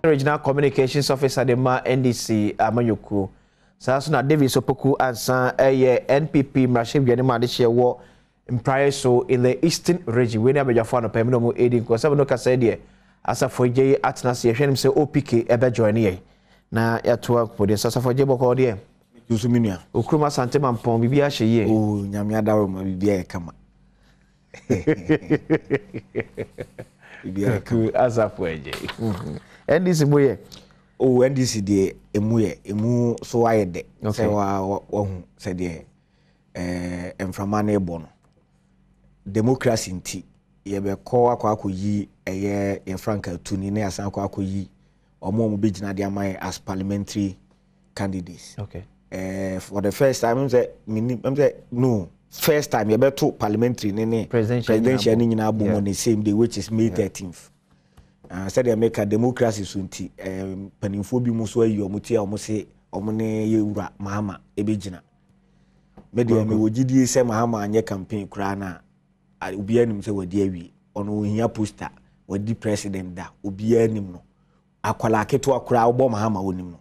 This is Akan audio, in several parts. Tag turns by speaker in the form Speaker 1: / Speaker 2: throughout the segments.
Speaker 1: Regional Communications Officer de ma NDC Amanyoku. Sasuna Davis Opoku ansa NPP Mrashib Yanima de Shewo in so in the Eastern region. We never jafano pemino mu aiding because no kasedi asa foje atnas ye hwenim se OPK ebe join ye. Na ya toa podi sasa foje boko de.
Speaker 2: Yusuminia.
Speaker 1: Okruma sante mampon bibia hye ye.
Speaker 2: Oh nyame adawo ma bibia e kama. Bibia
Speaker 1: ku asa foje. NDC moye.
Speaker 2: Oh NDC de emu so ayede. Se wa hu se de emframa na ebo no. Democracy nti ye be ko akwakoyi eye ye Franka Tuni na asan akwakoyi omo be gina de amai as parliamentary candidates.
Speaker 1: Okay.
Speaker 2: For the first time I'm say no first time you better parliamentary ne presidential ni nyina bomo on the same day which is May 13th. Said they make a democracy sunti panimfo bi mu so ayi omuti a omo se omo ne yewura mahama ebegina me de me wogidi se mahama anye campaign kura na obi anim se wadi awi ono ohia poster wadi president da obi anim no akwala aketo akura obo mahama onim no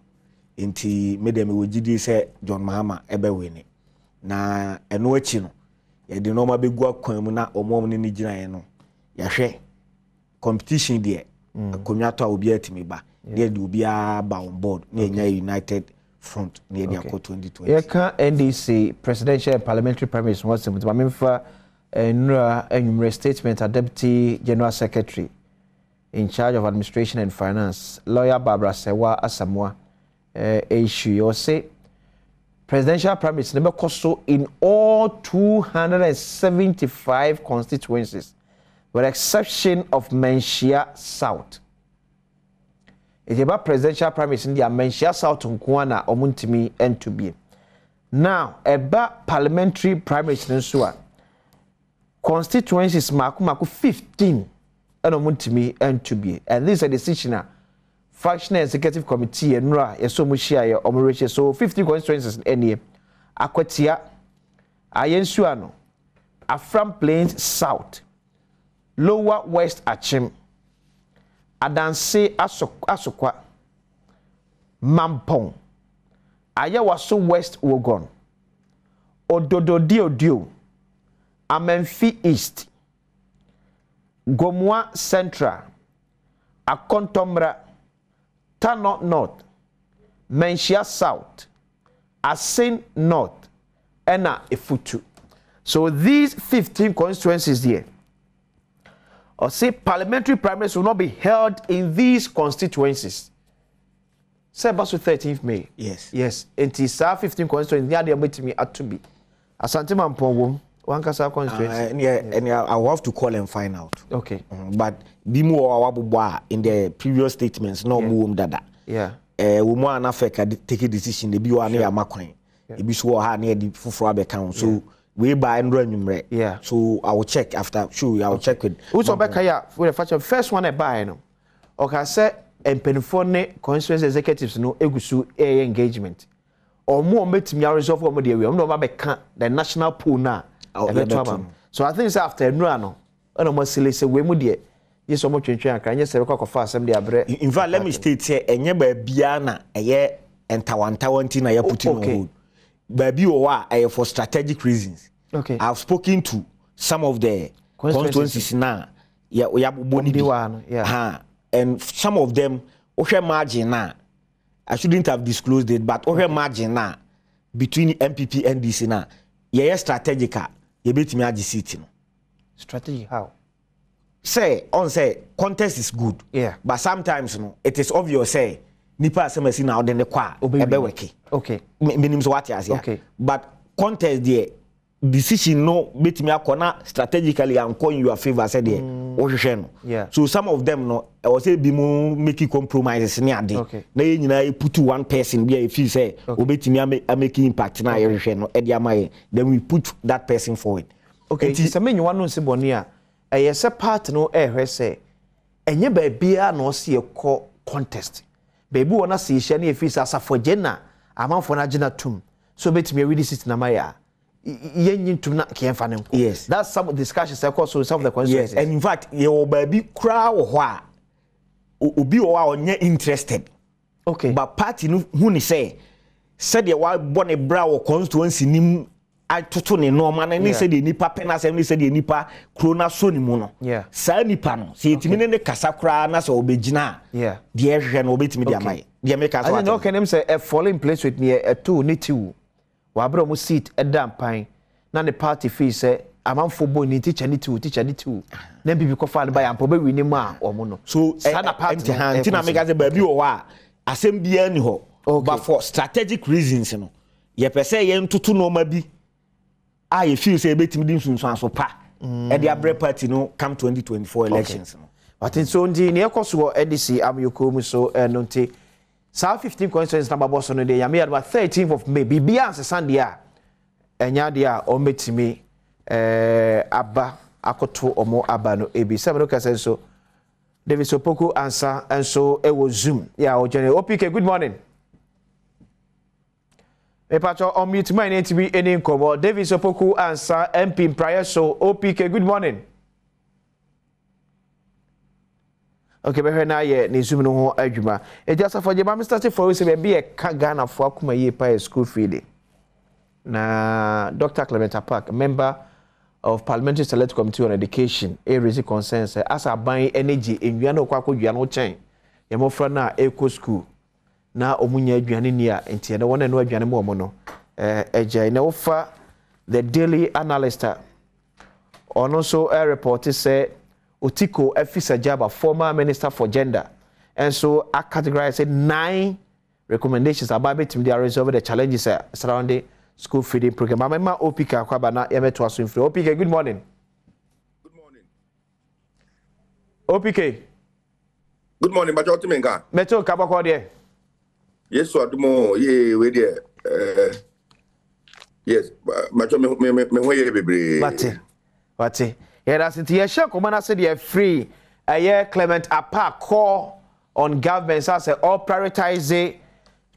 Speaker 2: enti me de me wogidi se John Mahama ebe we na eno achi no ye de no ma begu akwan mu na omo ne ni gina ye no ya hwe competition there akonyato a obi atimi ba ne de obi a ba on board ne nya United Front ne de akọ 2020
Speaker 1: ye ka NDC presidential and parliamentary primaries was some ma memfa nura enumerate statement a deputy general secretary in charge of administration and finance lawyer Barbara Sewa Asamoah issue you say presidential primaries never cost so in all 275 constituencies with exception of Menchia South. It's about presidential primaries in the Menchia South Nkwana omuntimi and to be. Now, about parliamentary primaries in Suwa, constituencies maku 15 and omuntimi and to be. And this is a decision fractional executive committee and NRA yesomushia omureche so 50 constituencies in any Akwatia Ayensuano Afram Plains South Lower West Achim Adanse Asokwa Mampong Ayawaso West Wogon Odododio Amenfi East Gomwa Central Akontomra Tano North Menchia South Asin North Ena Efutu. So these 15 constituencies here or say parliamentary primaries will not be held in these constituencies. Say baso 13th May.
Speaker 2: Yes.
Speaker 1: Yes. Until 15 constituencies near the meeting at to be. Asante Mampong one kasa constituency.
Speaker 2: And I will have to call and find out.
Speaker 1: Okay.
Speaker 2: But bimu awabwa in the previous statements no mu dada.
Speaker 1: Yeah.
Speaker 2: We mo anafeka take a decision the bi wa na ya makwan. E bi so ha na di fufuro abeka so we buy and
Speaker 1: yeah.
Speaker 2: So I will check after. Sure, I will check with.
Speaker 1: Who's Obekaya for the first one I buy no. Okay, say empenifone constituency executives no egusu engagement. Or more metimi resolve what the area. No mabeka the national pool na. So I think it's after no. No more silly say we mu de. Yes, so much change and yes, we call for assembly abre.
Speaker 2: In fact, let me state here enye ba bia na eye entawantawanti na ye put in hold. Baby or for strategic reasons.
Speaker 1: Okay.
Speaker 2: I've spoken to some of the constituencies now. Yeah. And some of them, margin now. I shouldn't have disclosed it, but margin now between MPP and DC now. Yeah, strategic. You beat me at the city.
Speaker 1: Strategy how?
Speaker 2: Say contest is good.
Speaker 1: Yeah.
Speaker 2: But sometimes it is obvious say nipa semesi na odene kwa ebe weki.
Speaker 1: Okay.
Speaker 2: Meaning what you say.
Speaker 1: Okay.
Speaker 2: But contest there decision no bet me akona strategically and in your favor said there.
Speaker 1: Yeah.
Speaker 2: So some of them no I was say be mo making compromises ni ade.
Speaker 1: Okay.
Speaker 2: Na ye nyina put one person be if you say obetimi making impact na ye no e dia mai then we put that person forward.
Speaker 1: Okay. Ti se menyu wanu se boni a eye se part no ehwe se enye ba bia na o se ekọ contest. Baby wona se hye na efi sa safoje na amanfo na gina tum so betimi ready sit na maya
Speaker 2: yes,
Speaker 1: that's some discussions across some of the constituencies.
Speaker 2: Yes, and in fact, your baby crowd obi o wa onye interested.
Speaker 1: Okay.
Speaker 2: But party no who ni say said the wa born a bra or constituency nim atoto ne normal na ni say the nipa penasem ni say the nipa krona so ni mu no.
Speaker 1: Yeah.
Speaker 2: Sa nipa no say etimi ne kasa kra na so obegina.
Speaker 1: Yeah.
Speaker 2: The ehwe no obetimi dia mai. The make us
Speaker 1: what. I know can him say a fall in place with me a 2 ni 2. Wa bro mo seat e dan pan na the party fee say amanfo bo ni teacher ni 2 na bibi ko fa ne ba yampo be wi ni ma omo no. So sana party
Speaker 2: hand na make us ba bi o wa asem bia ni ho. But for strategic reasons no ye pese ye ntutu no ma bi I feel say betimi dim sunsun so pa e dia bre party no come 2024 elections no.
Speaker 1: But in so ndi ne ekoso edc amyoko mu so no nti sa 15 constituencies number boss no dey yame about 13th of May bibia ansesande a enya de a o metimi aba akoto omo aba no ebi se no kase so David Sopoku answer and so e was Zoom yeah o general OPK good morning. Me pacho on mute my name to be any incomo David Sopoku answer MP prior so OPK good morning. Okay, be na ye ni Zoom no ho adwuma e just for je ma start for we be e ka Ghana for akoma ye pa school feeding na Dr. Clement Park member of Parliamentary Select Committee on Education a raise concerns as a buying energy enwia na kwakọ dua no chen ye mofra na eco school na omunya aduane ni a entie na wona no aduane mo mo no eje na ofa the daily analyst ono so a report say Otiko Efisa Jaba former minister for gender and so I categorized 9 recommendations about between the resolve the challenges surrounding school feeding program. Mama OPK kwaba na yemeto aso info. OPK good morning.
Speaker 3: Good morning.
Speaker 1: OPK.
Speaker 3: Good morning, Bajo Timenga.
Speaker 1: Meto kabako de.
Speaker 3: Yes, so adumo ye we there. Yes, Bajo me hoye bebre.
Speaker 1: Wate. Yeah, that's it. Yeah, sure. Come on, said you're free. Yeah, Clement Apart call on governments as all prioritize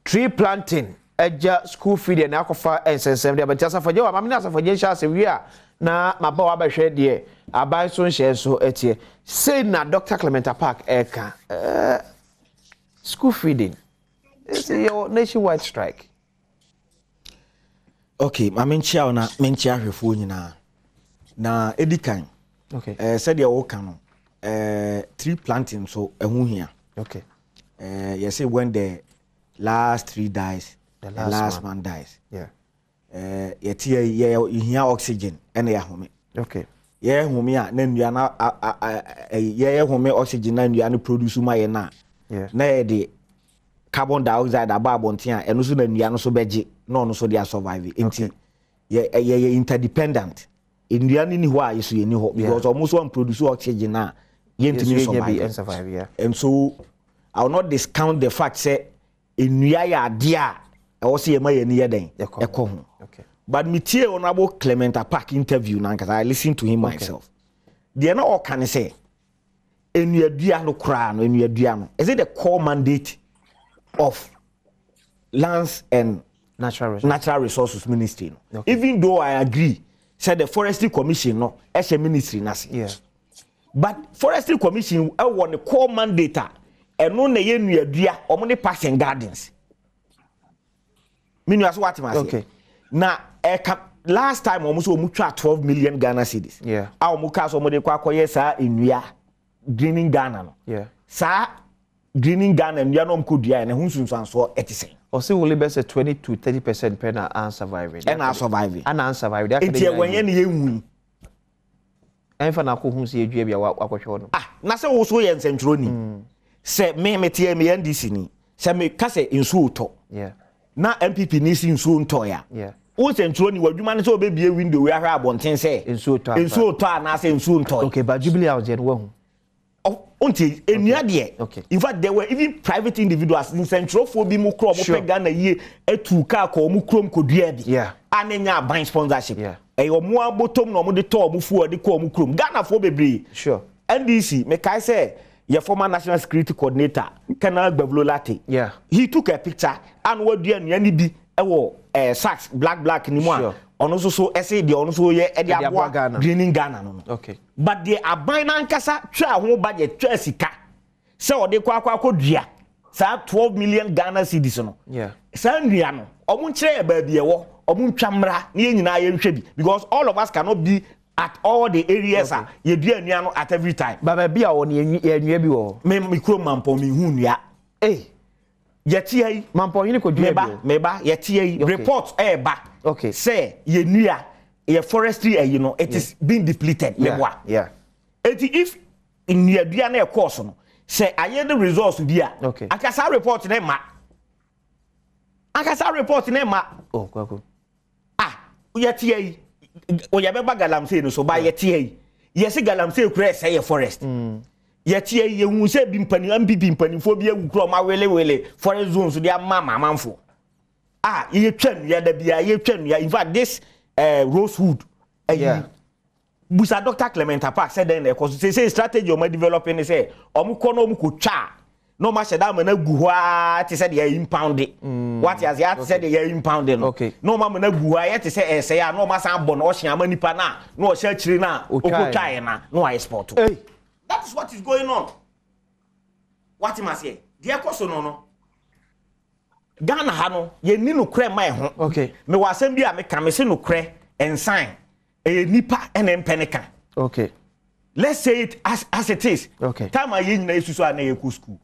Speaker 1: tree planting. Eja school feeding na akofa ensensem de but just for you am na for you sha se wi a na maba wa ba hwe de aban so nhye so etie say na Dr. Clement Park eka school feeding is your nationwide strike.
Speaker 2: Okay, ma menchia na menchia hwefo nyina na edikan.
Speaker 1: Okay.
Speaker 2: Said you work no tree planting so ehun hia.
Speaker 1: Okay.
Speaker 2: You say when the last tree dies the last man dies.
Speaker 1: Yeah.
Speaker 2: Yet you hear oxygen and ya home.
Speaker 1: Okay.
Speaker 2: Yeah, home ya then you are now yeah home oxygen and you are produce my na.
Speaker 1: Yeah.
Speaker 2: Na the carbon dioxide about bontia and also then you are so beji no so they are surviving.
Speaker 1: Okay.
Speaker 2: Yeah interdependent. In the end why is you know because almost one produce oxygen na you
Speaker 1: survive. Yeah.
Speaker 2: And so I will not discount the fact say in ya dia I was see my near then.
Speaker 1: Okay.
Speaker 2: But me tie honorable Clement Park interview now because I listened to him myself. They not all can say in your dia no crown in your dia no. Is it the core mandate of lands and natural resources ministry? No? Okay. Even though I agree, said the forestry commission no as a ministry nasi.
Speaker 1: Yeah.
Speaker 2: But forestry commission want the core mandate and no na ye nua dua omo ne parks and gardens. Me nua so what ma say.
Speaker 1: Okay.
Speaker 2: Na last time omo so omo twa 12 million Ghana cedis.
Speaker 1: Yeah.
Speaker 2: A omo ka so omo de kwa koye sa enua greening Ghana no.
Speaker 1: Yeah.
Speaker 2: Sa greening Ghana enua no mko dua na hunsunsan so etisen.
Speaker 1: Or say will be 20 to 30% pen are surviving.
Speaker 2: And are surviving.
Speaker 1: And are surviving.
Speaker 2: Enti when ye ne hu.
Speaker 1: Enfa na ko hu se edua bia wakwohwe no.
Speaker 2: Ah, na se wo so ye nsentro ni. Se me tie me NDC ni. Se me ka se nsu uto.
Speaker 1: Yeah.
Speaker 2: Na MPP ni si nsu nto ya.
Speaker 1: Yeah.
Speaker 2: Wo nsentro ni wadwuma ne se obebie window we ahwa abonten se
Speaker 1: nsu uto.
Speaker 2: Nsu uto na se nsu nto.
Speaker 1: Okay, but Jubilee house je no hu.
Speaker 2: Until enua de.
Speaker 1: Okay.
Speaker 2: In fact there were even private individuals in central for bi mu kro mo pe Ghana ye etu ka ko mu krom kodua bi.
Speaker 1: Yeah.
Speaker 2: Anenya ban sponsorship.
Speaker 1: Yeah.
Speaker 2: Omo abotom no mo de to mo fu de ko mo krom Ghana for bebre.
Speaker 1: Sure.
Speaker 2: NDC me kai say your former national security coordinator Colonel Gbavlo Latte.
Speaker 1: Yeah.
Speaker 2: He took a picture and what do you ni bi ewo sacks black ni mo a ono so say the ono so ye e de aboa greening Ghana no.
Speaker 1: Okay.
Speaker 2: But the aban na nkasa twa ho budget twa sika say o de kwa dua sa 12 million Ghana cedis no sa nua no omo nkyere ba bia wo omo ntwamra na yenyina ye nhwe bi because all of us cannot be at all the areas ye dua nua no at every time
Speaker 1: ba bia wo ne nua bi wo
Speaker 2: me kro mampo me hu nua yeti yi
Speaker 1: mampo hini ko dua
Speaker 2: meba yeti yi report ba say ye nua ye forestry you know it is being depleted meboa if in nua dua na e course no say aye the results bi a akasa report na ma
Speaker 1: kwako
Speaker 2: yeti yi o ya beba galamsey no so ba yeti yi yesi galamsey kura say ye forest yeti yi ye hu say bi mpanimfo bi awukro ma wele forest zones dey amanfo ye twanu ya da bia ye twanu ya in fact this rosewood busa Dr. Clementa Park said then because say strategy o ma developing say omo ko no ko twa no ma sheda ma na gu hwa te say dey impound what as ya te say dey impound no no ma na gu hwa ya te say say ya no ma san bo no hia ma nipa na no o hia chiri na o ko twa na no export that is what is going on what you must say dey koso no Ghana ha no ye ni no kre mai ho me wasem bi a me ka me se no kre ensign nipa enempenikan let's say it as it is time aye nyina esusu na ye ko school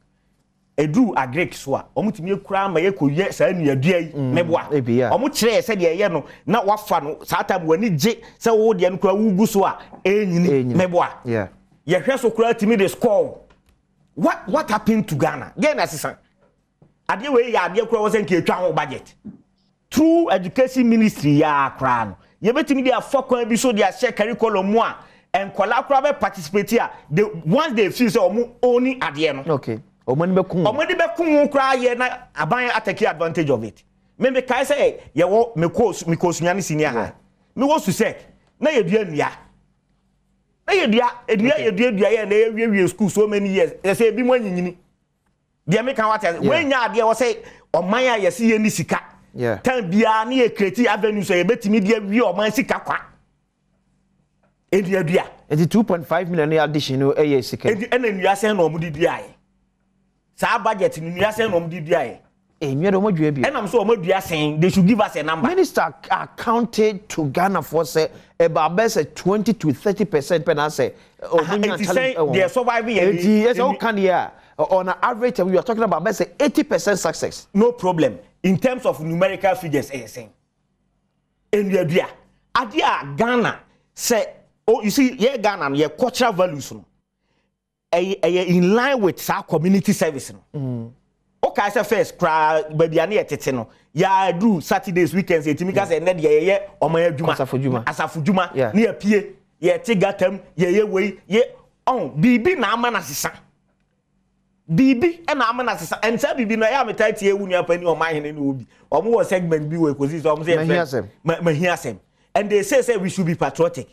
Speaker 2: edu agrek so a omutimi ekura ma ye ko ye sa nuadua yi meboa omu kire se de ye no na wafa no sa time wani je se wo de no kura wugu so a enyini meboa ye hwe so kura timi the score what happened to Ghana Ghana sisan ade we ya ade kura wo se nke etwa ho budget through education ministry ya kra no ye betimi dia fokwan bi so dia share curriculum mu a enkola kura be participate a once they feel say omu owning ade no
Speaker 1: omani be kun
Speaker 2: kura ye na aban atake advantage of it me kai say ye wo me course nyane senior high me wo su say na ye dua nua na ye dua ye na ye wie school so many years they say bi mo anyinyini dia me kan what when nya ade wo say oman a ye se ye ni sika time bia na ye create avenue so ye betimi dia wie oman sika kwa dua
Speaker 1: and 2.5 million additional ye sika
Speaker 2: and nua say na omudi dua ye sa budget ni nua say na omudi dua ye
Speaker 1: nua do mo dua bi
Speaker 2: and am so omudua saying they should give us a number.
Speaker 1: Minister accounted to Ghana for say about 20 to 30% per say
Speaker 2: they are surviving
Speaker 1: yes all can here on an average we are talking about 80% success.
Speaker 2: No problem in terms of numerical figures saying enua adia Ghana say you see yeah Ghana your cultural values no in line with our community service no okay say first cry baby ani etete no ya do Saturdays weekends etimika say na de ye oman adwuma asafudwuma na ya pie ye tigatam ye wei ye on bibi na ama na sesa bibi na ama na sesa and say bibi no ya metati ewu nua pani oman hene no obi omo wo segment bi we kozi so omo say mahiasem and they say we should be patriotic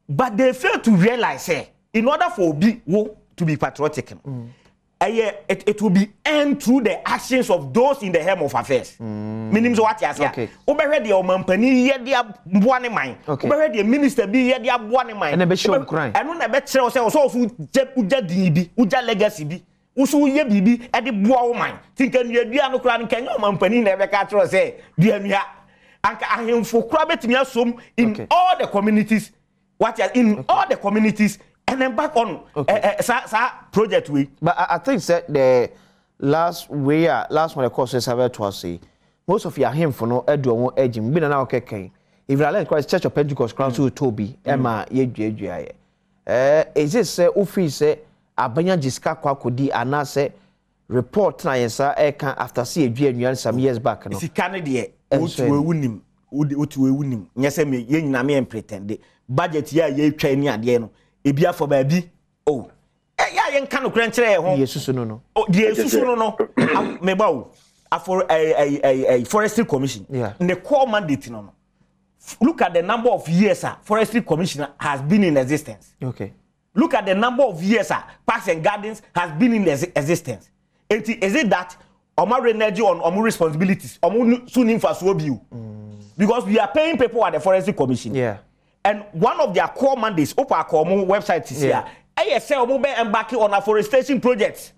Speaker 2: but they fail to realize say in order for obi wo to be patriotic it will be earned through the actions of those in the helm of affairs. Meaning what you say. Obere the omampani ye dia boane man. Obere the minister bi ye dia boane man.
Speaker 1: And be show crying.
Speaker 2: And no be kire say so uja din bi, uja legacy bi. Usu ye bibi e de boa wo man. Tinka nua dua no kra nkan omampani na be ka kire say dua nua. Anka ahemfo kra betimi asom in all the communities. What in all the communities. And then back on project we.
Speaker 1: But I think that the last one the courses have to say most of your him for no Adom edging. Been an hour keke. If you like Christ Church of Pentecost Council Toby Emma ye. Is it say ufi say abanya jiska kwa kodi anase report na yensa eka after see a some years back no.
Speaker 2: Si Canada otuwe wunim. Nyese me ye nyina me pretend budget ye twa ni ade no. Ebia for baby ya yen kan okran kire ho
Speaker 1: yesusu no
Speaker 2: yesusu no me bawo for a forestry commission in the core mandate no look at the number of years forestry commission has been in existence. Look at the number of years parks and gardens has been in existence. Is it that omo energy on omo responsibilities omo soon for so bi because we are paying people at the forestry commission. And one of their core mandates, Opa Komo website is here, I say omo be embarking on afforestation projects.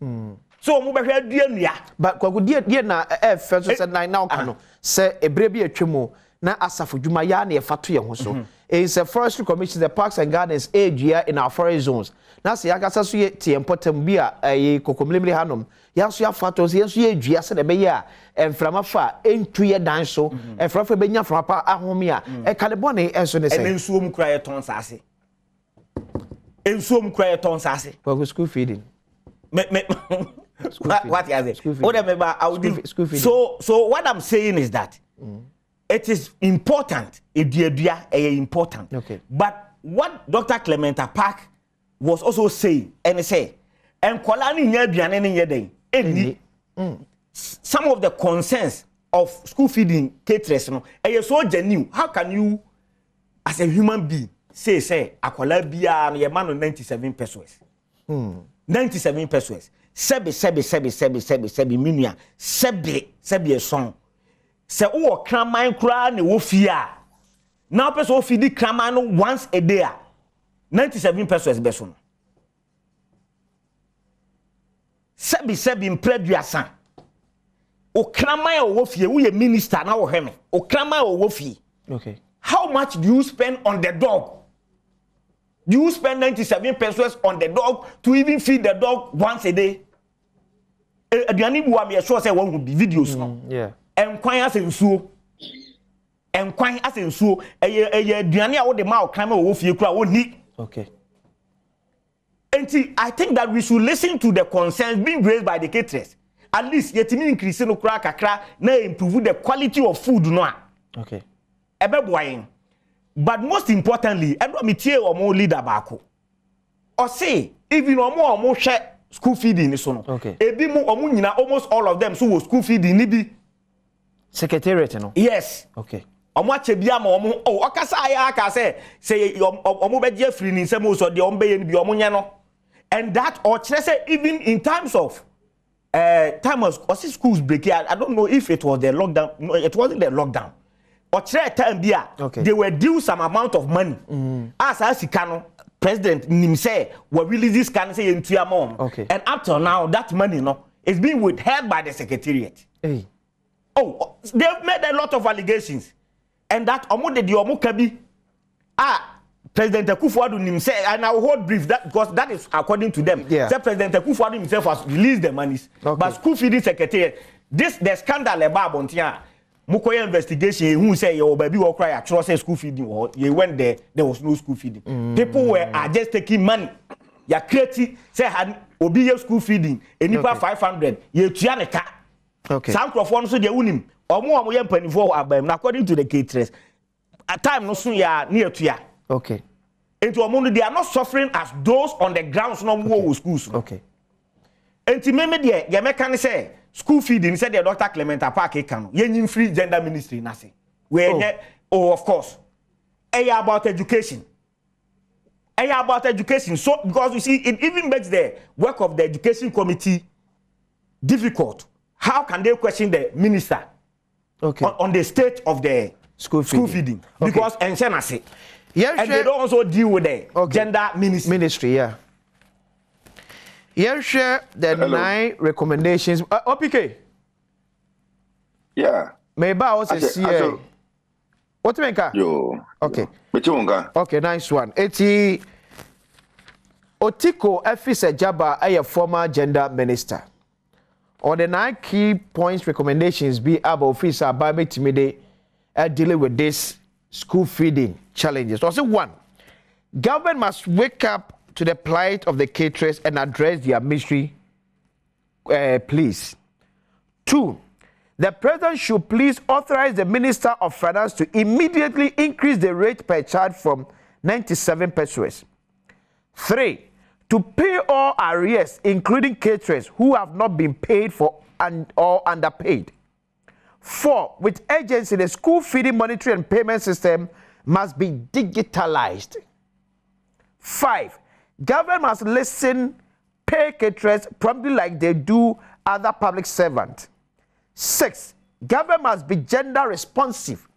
Speaker 2: So omo be hwe duanua.
Speaker 1: But kwaku die na first said now kano say ebre bi atwemu na asafo dwuma ya na efato ye ho so. It's a forestry commission, the parks and gardens area in our forest zones. Now see akasa so ye tie important bi a kokomlemle hanom. Ya so ya fato so ye so ye dua se de be ya enframa fa entu ye dan so enfrafa be nya frapa ahome a e kale bone enso ne say.
Speaker 2: Ensuom kura ye ton sase. Ensuom kura ye ton sase.
Speaker 1: For school feeding.
Speaker 2: What is it? So what I'm saying is that it is important. Important.
Speaker 1: Okay.
Speaker 2: But what Dr. Clementa Park was also saying, and say, and some of the concerns of school feeding caterers, so genuine. How can you, as a human being, say, akwala biya ye man 97 pesos? 97 pesos. Sebi minua. Sebi song. Se o kraman kra ne wo fia. Now person feed kraman once a day. 97 pesos beso. Sebi impreduasan. O kraman o wo fie, wo ye minister na wo heme. O kraman o wo fie.
Speaker 1: Okay.
Speaker 2: How much do you spend on the dog? Do you spend 97 pesos on the dog to even feed the dog once a day? Aduani bu am sure say one would be videos no.
Speaker 1: Yeah.
Speaker 2: Enkwan asensuo. Enkwan asensuo eye aduani a wo de ma o kan ma wo fie kura wo ni.
Speaker 1: Okay.
Speaker 2: And I think that we should listen to the concerns being raised by the caterers. At least yetimi increase no kura kakra na improve the quality of food no.
Speaker 1: Okay.
Speaker 2: Ebe boyen. But most importantly, Adom mitie omo leader baako. Or say even omo hwe school feeding so no.
Speaker 1: Okay.
Speaker 2: Ebi mu omo nyina almost all of them so was school feeding ni bi.
Speaker 1: Secretariat no.
Speaker 2: Yes.
Speaker 1: Okay.
Speaker 2: Omo ache bia ma omo okasa aya aka say omo beje free ni nsem so de omo be ye ni bi omo nya no. And that or say even in terms of time of schools break, I don't know if it was the lockdown. No, it wasn't the lockdown. Or time bia,
Speaker 1: okay.
Speaker 2: They were due some amount of money. As Sikano, President Nim say, we release this can say into your mom.
Speaker 1: Okay.
Speaker 2: And up till now, that money is being withheld by the Secretariat.
Speaker 1: Hey.
Speaker 2: Oh, they've made a lot of allegations. And that Omo de Omo Kabi. President Akufo-Addo Nim say, and I will hold brief that because that is according to them.
Speaker 1: Yeah.
Speaker 2: Say President Akufo-Addo himself has released the monies.
Speaker 1: Okay.
Speaker 2: But school feeding secretariat, the scandal about Bontia. Mukoya investigation who say your baby will cry at say school feeding or you went there was no school feeding. People were just taking money. Ya creative say had obi school feeding enipa 500 ye tuaneka.
Speaker 1: Okay.
Speaker 2: Some microphone so de unim omo ye mpanifo abam according to the caterers. At time no so ya near tuya.
Speaker 1: Okay.
Speaker 2: Into omo they are not suffering as those on the grounds no wo schools.
Speaker 1: Okay.
Speaker 2: Enti meme de ye meka say school feeding said the Dr. Clementa Park can yen free gender ministry nasi. Where of course. About education. About education. So because you see it even makes the work of the education committee difficult. How can they question the minister on the state of the school feeding?
Speaker 1: Okay.
Speaker 2: Because and they don't also deal with the gender ministry.
Speaker 1: Yeah. Here share the
Speaker 3: Hello.
Speaker 1: 9 recommendations. OPK.
Speaker 3: Yeah.
Speaker 1: Maybe I also see. What do you mean?
Speaker 3: Yo.
Speaker 1: Okay.
Speaker 3: Yo.
Speaker 1: Okay, nice one. Eti Otiko Efise Jaba, a former gender minister. On the 9 key points recommendations be about officer by Timide dealing with this school feeding challenges. So, 1, government must wake up to the plight of the caterers and address their mystery, please. 2, the president should please authorize the Minister of Finance to immediately increase the rate per child from 97 pesos. 3, to pay all arrears, including caterers who have not been paid for or underpaid. 4, with urgency, the school feeding monitoring and payment system must be digitalized. 5, government must pay caterers promptly like they do other public servants. 6, government must be gender responsive,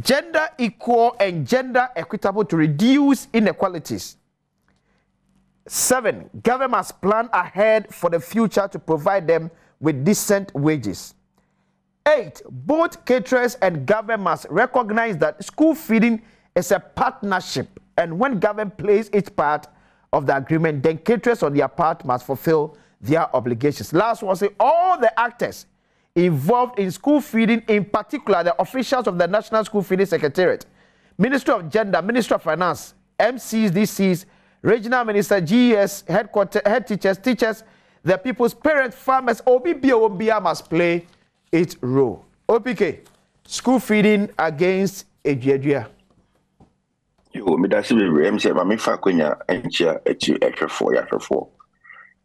Speaker 1: gender equal and gender equitable to reduce inequalities. 7. Government must plan ahead for the future to provide them with decent wages. 8. Both caterers and government must recognize that school feeding is a partnership, and when government plays its part of the agreement, then caterers on their part must fulfill their obligations. Last one, say all the actors involved in school feeding, in particular the officials of the National School Feeding Secretariat, Ministry of Gender, Ministry of Finance, MCs, DCs, Regional Minister, GES, head teachers, the people's parents, farmers, OBBA must play its role. OPK, school feeding against Ejiadria.
Speaker 3: Yo, me that's we am say mama fa kwenya enchia echi ehwefo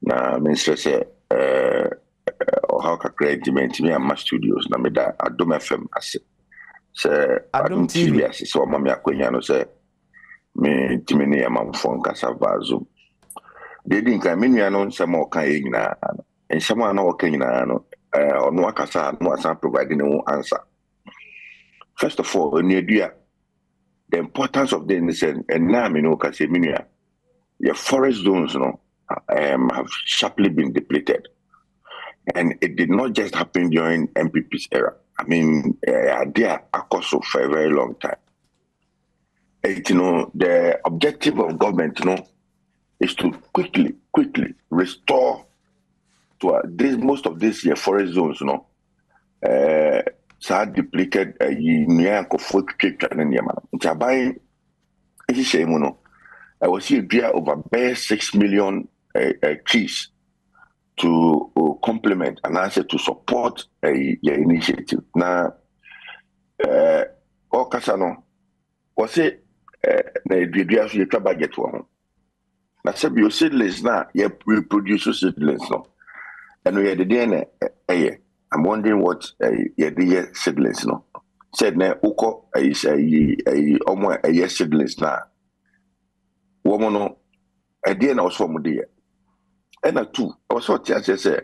Speaker 3: na minister say how ka create me am studios na me da Adom FM ase say Adom TV ase so mama akwenya no say me timini am phone kasa vazo de din kan me nua no nsem o kan e nyina nsem ana o kan nyina no ono akasa no asa provide no answer. First of all, the importance of the innocent and now you know can say your forest zones have sharply been depleted, and it did not just happen during MPP's era. I mean, they are also for a very long time. And, the objective of government, is to quickly restore to most of these forest zones, so depleted I was here over 6 million trees to complement and answer to support your initiative. Now, all Casano was it the budget one. Now, said you seedlings now, you reproduce seedlings now, and we had the DNA. I'm wondering what the seedlings no. Said na uko is a seedlings na. Woman no idea na also mo dey. And two, also say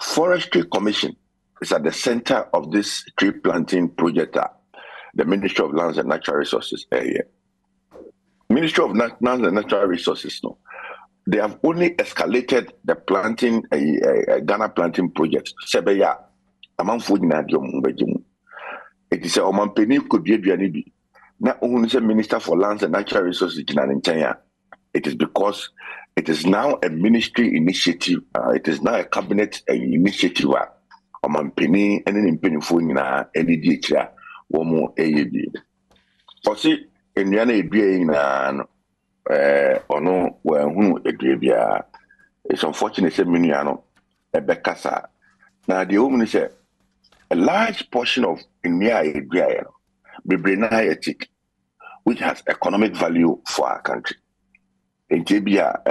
Speaker 3: Forestry Commission is at the center of this tree planting project. The Ministry of Lands and Natural Resources area. Ministry of Lands and Natural Resources no. They have only escalated the planting Ghana planting project. Sebeya amanfo nyina de ombejemu. It is a omampeni could be aduane bi. Na ohun say Minister for Lands and Natural Resources gyina ne nkyɛn. It is because it is now a ministry initiative. It is now a cabinet initiative. Omampeni ene ne mpenifo nyina ene di ekira wo mo eyebi. Osi enua na edua nyina no ono wa hunu edua bia. It's unfortunate say menua no ebekasa. Now the woman say a large portion of enua edua no which has economic value for our country. In Tibia,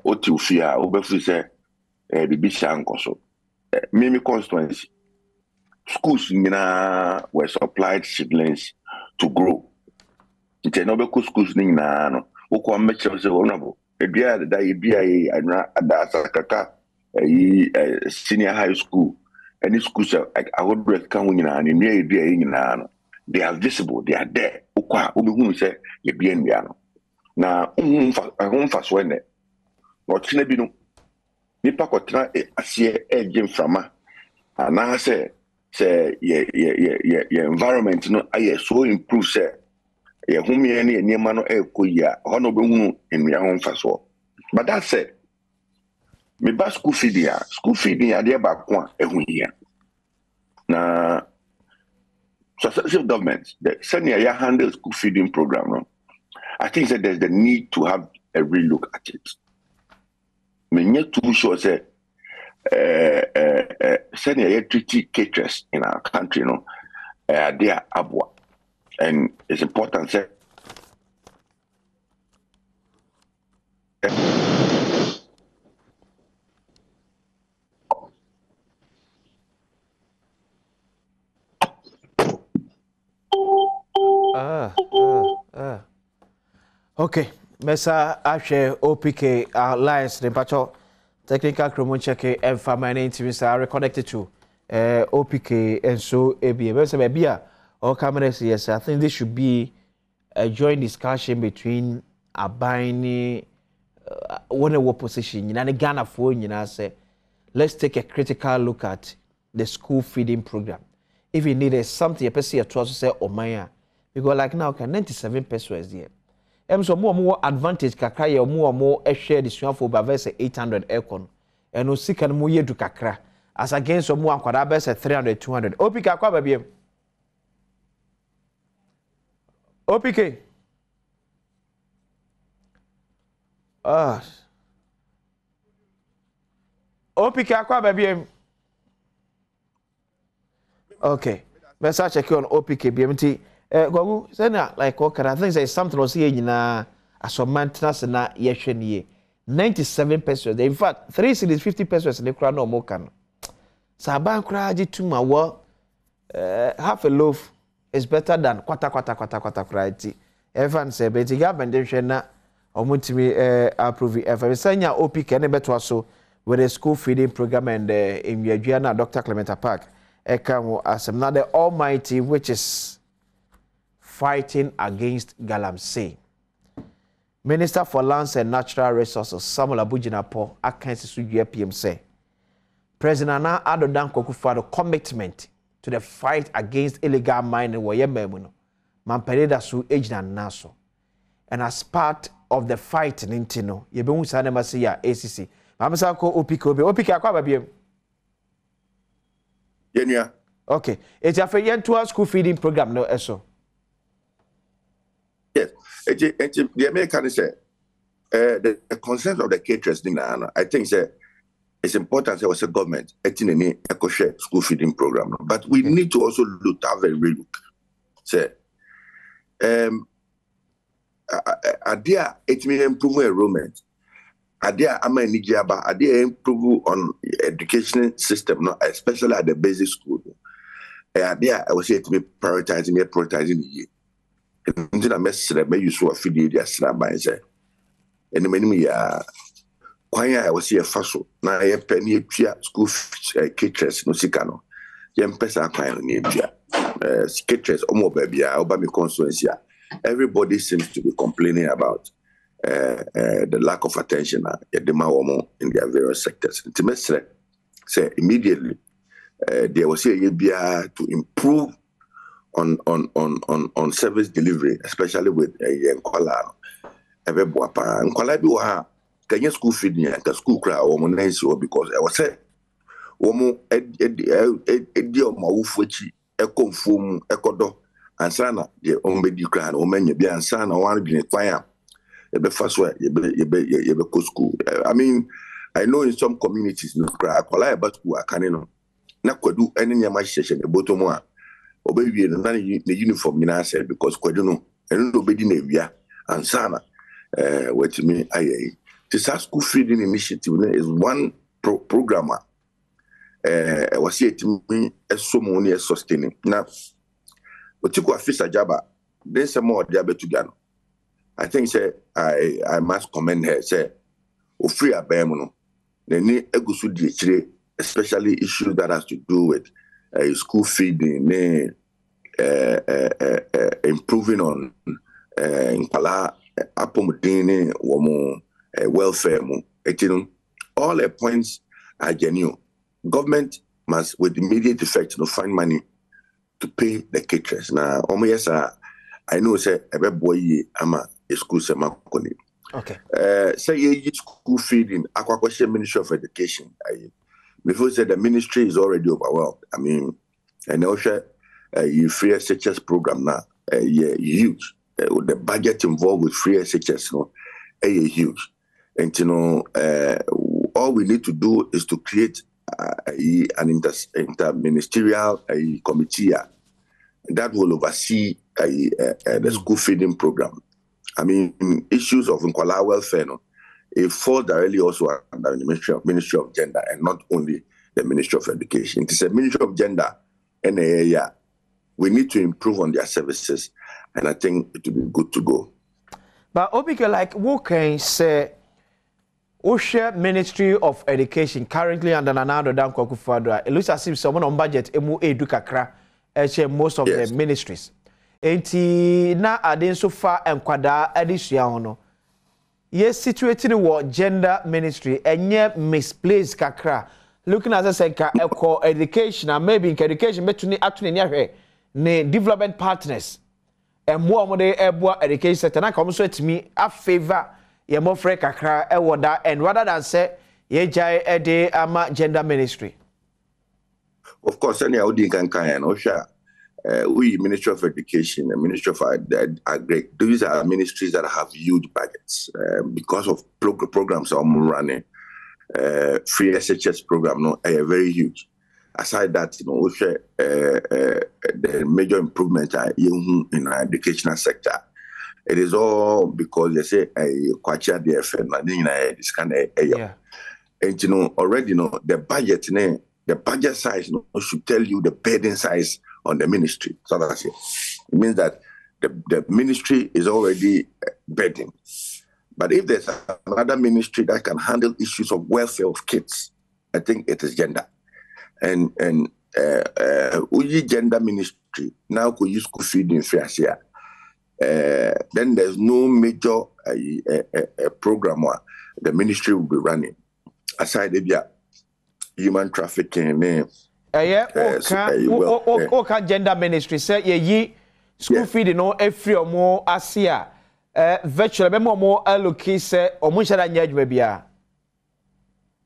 Speaker 3: Otiufia, Obefu Bibisha Nkoso. Mimi constituency. Schools were supplied seedlings to grow. It's a noble schools no. Oko mecha se honorable. Ebia da ebia adasa kaka senior high school. Any schools I would break can win and in ebia they are visible, they are there. Oko obi say ebia ndia no. Na home fast when no chine bi no nipa kotra asie egem frama ana say ye environment no aye so improve say ye home ye ne niema no ekoyia ho no be hunu enua home fast. But that said, me ba school feeding ade ba ko a ehuhia na successive governments the senior ya handle school feeding program no. I think that there's the need to have a real look at it. Many too sure say senior treaty caterers in our country, they are abwa, and it's important say.
Speaker 1: Okay, Mesa Ashe OPK Alliance the Pacho technical chromo check and family teams are reconnected to OPK and so ABA. Mesa Babia or cameras, yes, I think this should be a joint discussion between Abani, one a position in and Ghana for say let's take a critical look at the school feeding program. If you need something you see a trust say oh my because like now can 97 pesos there. So more advantage kakra ye more share the swam for verse 800 aircon and no sick and more to kakra as against some more kwada verse 300 200 opk akwa babiem opk opk akwa babiem okay let's check on opk bmt Gogu, like what kind of things is something was here in a maintenance na yesheni 97 pesos. In fact, 3 cities 50 pesos in the crown no more can. Saban kraji to my work half a loaf is better than kwata krati. Everyone say but the government na omutimi approve if we sanya OP can better so with the school feeding program and in Yadriana Dr. Clementa Park. Ekamu as another almighty which is fighting against galamsey. Minister for Lands and Natural Resources Samuel Abujinapo akansi sujue PM say President Adom Kokufado commitment to the fight against illegal mining wo yememu no mampereda su ejina naso and as part of the fight nintino yebehu sanema say ya ACC mamsa ko opk akwa babiem
Speaker 3: Yenya
Speaker 1: okay it's a for school feeding program no eso.
Speaker 3: Yes, the American say the consent of the caterers thing. I think it's important that was a government acting in a share school feeding program, but we need to also look at very look. Say, are there improve enrollment? Are there are there improve on education system, no, especially at the basic school? Are there I was say to be prioritizing the nti na mesre me yusu afidie dia sra ban se eni mani ya kwan ya wo se fa so na ye pe ni etua school caterers no sika no ye mpesa kwan ni etua caterers omo ba bia oba me constituency everybody seems to be complaining about the lack of attention at the mawomo in their various sectors nti mesre say immediately there was a bia to improve on service delivery, especially with Nkwala. Everywhere, Nkwala bi wa Kenya school feeding and school crowd or because I was say, Womo edi o mawufuchi ekonfum ekodo ansana the ombedi crowd o menye bi ansana one bi kwaya ebe faswa ebe ko school. I mean, I know in some communities no crowd Nkwala about school akanino na kwadu ene nyama hihye ne botomu a obey the uniform in answer because Kwaduno and nobody nevia and Sana what me aye. This school feeding initiative is one programmer was here to me as so many sustaining. Now what you call Fisa Jaba, there's some more diabetes. I think say I must commend her, say free a bemono, the need egusu DHA, especially issues that has to do with school feeding, improving on Nkwala apomudini womo welfare mu. All the points are genuine. Government must, with immediate effect, find money to pay the caterers. Now, I know say every boy ama school sema koni.
Speaker 1: Okay.
Speaker 3: Say ye school feeding. Akwa question Ministry of Education. Before say the ministry is already overwhelmed. I mean, and also you free SHS program now, huge. The budget involved with free SHS, huge. And all we need to do is to create an interministerial committee that will oversee the school feeding program. I mean, issues of Nkwala welfare, it falls directly also under the Ministry of Gender and not only the Ministry of Education. It is a Ministry of Gender and we need to improve on their services, and I think it will be good to go.
Speaker 1: But Obike, like who can say, Osha Ministry of Education currently under Nanado Danko Kufadra, it looks as if someone on budget emu edukakra most of the ministries. Enti na aden so far enkwada adisua hono. yes situated in gender ministry enye misplaced kakra looking as I said eco education and maybe in education between actually ne development partners and more de eboa education sector na come so me a favor ye mo frɛ kakra ewo da and rather than say ye jai de ama gender ministry.
Speaker 3: Of course, any Audi can we Ministry of Education and Ministry of Agri, these are ministries that have huge budgets because of programs I'm running. Free SHS program, no, very huge. Aside that, the major improvement in our educational sector. It is all because they say kwacha DFM, this kind of and already the budget the budget size should tell you the burden size on the ministry. So that's it. It means that the ministry is already burdened. But if there's another ministry that can handle issues of welfare of kids, I think it is gender. And we gender ministry now could use school feeding fair. Then there's no major program where the ministry will be running aside the human trafficking.
Speaker 1: Gender ministry say ye school feeding no every or more Asia virtually be more allocate say omunshara nyadwuma bia.